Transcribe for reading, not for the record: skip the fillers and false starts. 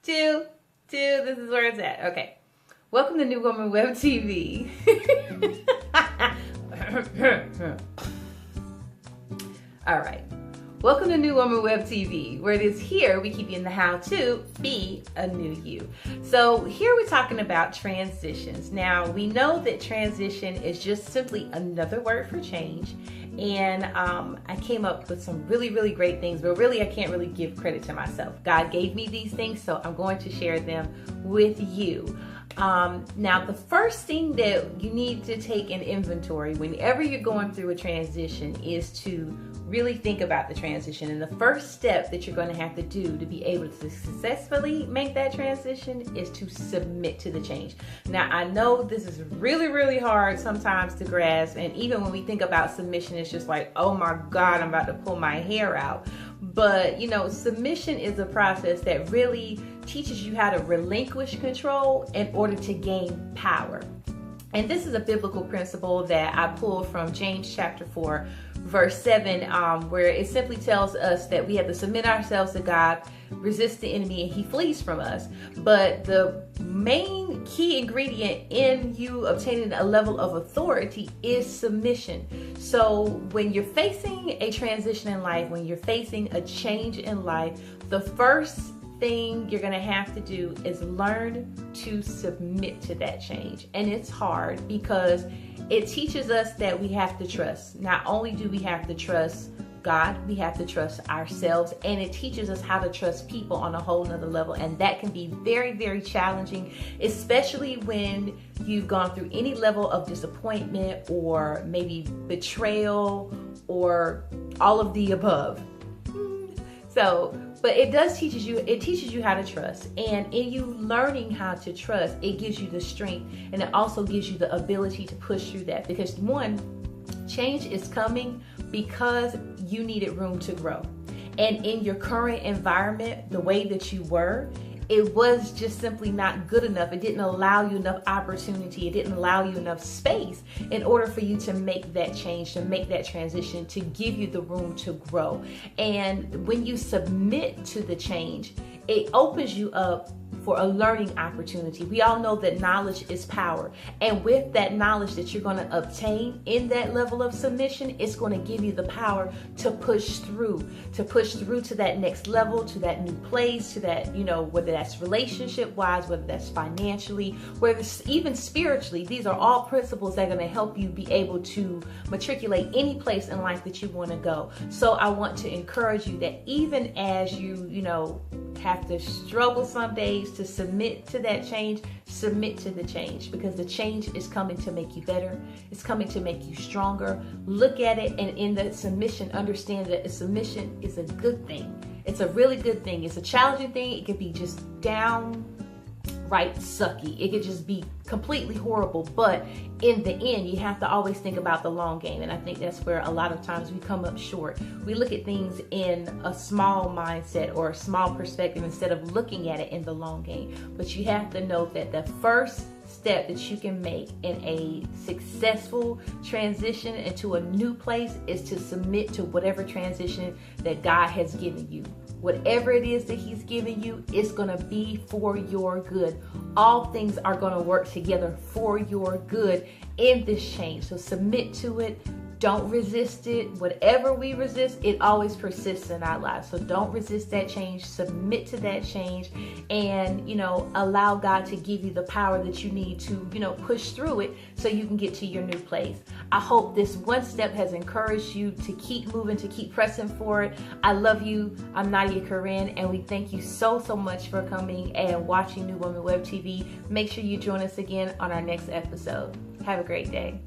two. This is where it's at. Okay. Welcome to New Woman Web TV. All right. Welcome to New Woman Web TV, where it is here we keep you in the how to be a new you. So here we're talking about transitions. Now, we know that transition is just simply another word for change. And I came up with some really, really great things, but really I can't really give credit to myself. God gave me these things, so I'm going to share them with you. Now, the first thing that you need to take in inventory whenever you're going through a transition is to really think about the transition. And the first step that you're going to have to do to be able to successfully make that transition is to submit to the change. Now, I know this is really, really hard sometimes to grasp. And even when we think about submission, it's just like, oh my God, I'm about to pull my hair out. But, you know, submission is a process that really teaches you how to relinquish control in order to gain power. And this is a biblical principle that I pulled from James chapter 4, verse 7, where it simply tells us that we have to submit ourselves to God, resist the enemy, and he flees from us. But the main key ingredient in you obtaining a level of authority is submission. So when you're facing a transition in life, when you're facing a change in life, the first thing you're going to have to do is learn to submit to that change. And it's hard because it teaches us that we have to trust. Not only do we have to trust God, we have to trust ourselves, and it teaches us how to trust people on a whole nother level. And that can be very, very challenging, especially when you've gone through any level of disappointment or maybe betrayal or all of the above. But it teaches you how to trust. And in you learning how to trust, it gives you the strength, and it also gives you the ability to push through that. Because one, change is coming because you needed room to grow. And in your current environment, the way that you were, it was just simply not good enough. It didn't allow you enough opportunity. It didn't allow you enough space in order for you to make that change, to make that transition, to give you the room to grow. And when you submit to the change, it opens you up for a learning opportunity. We all know that knowledge is power. And with that knowledge that you're going to obtain in that level of submission, it's going to give you the power to push through to that next level, to that new place, to that, you know, whether that's relationship wise, whether that's financially, whether it's even spiritually. These are all principles that are going to help you be able to matriculate any place in life that you want to go. So I want to encourage you that even as you have to struggle some days to submit to that change, submit to the change, because the change is coming to make you better. It's coming to make you stronger. Look at it, and in that submission, understand that submission is a good thing. It's a really good thing. It's a challenging thing. It could be just downright sucky. It could just be completely horrible. But in the end, you have to always think about the long game. And I think that's where a lot of times we come up short. We look at things in a small mindset or a small perspective instead of looking at it in the long game. But you have to know that the first step that you can make in a successful transition into a new place is to submit to whatever transition that God has given you. Whatever it is that he's giving you, it's going to be for your good. All things are going to work together for your good in this change. So submit to it. Don't resist it. Whatever we resist, it always persists in our lives. So don't resist that change. Submit to that change, and, allow God to give you the power that you need to, push through it so you can get to your new place. I hope this one step has encouraged you to keep moving, to keep pressing for it. I love you. I'm Nadia Corinne, and we thank you so much for coming and watching New Woman Web TV. Make sure you join us again on our next episode. Have a great day.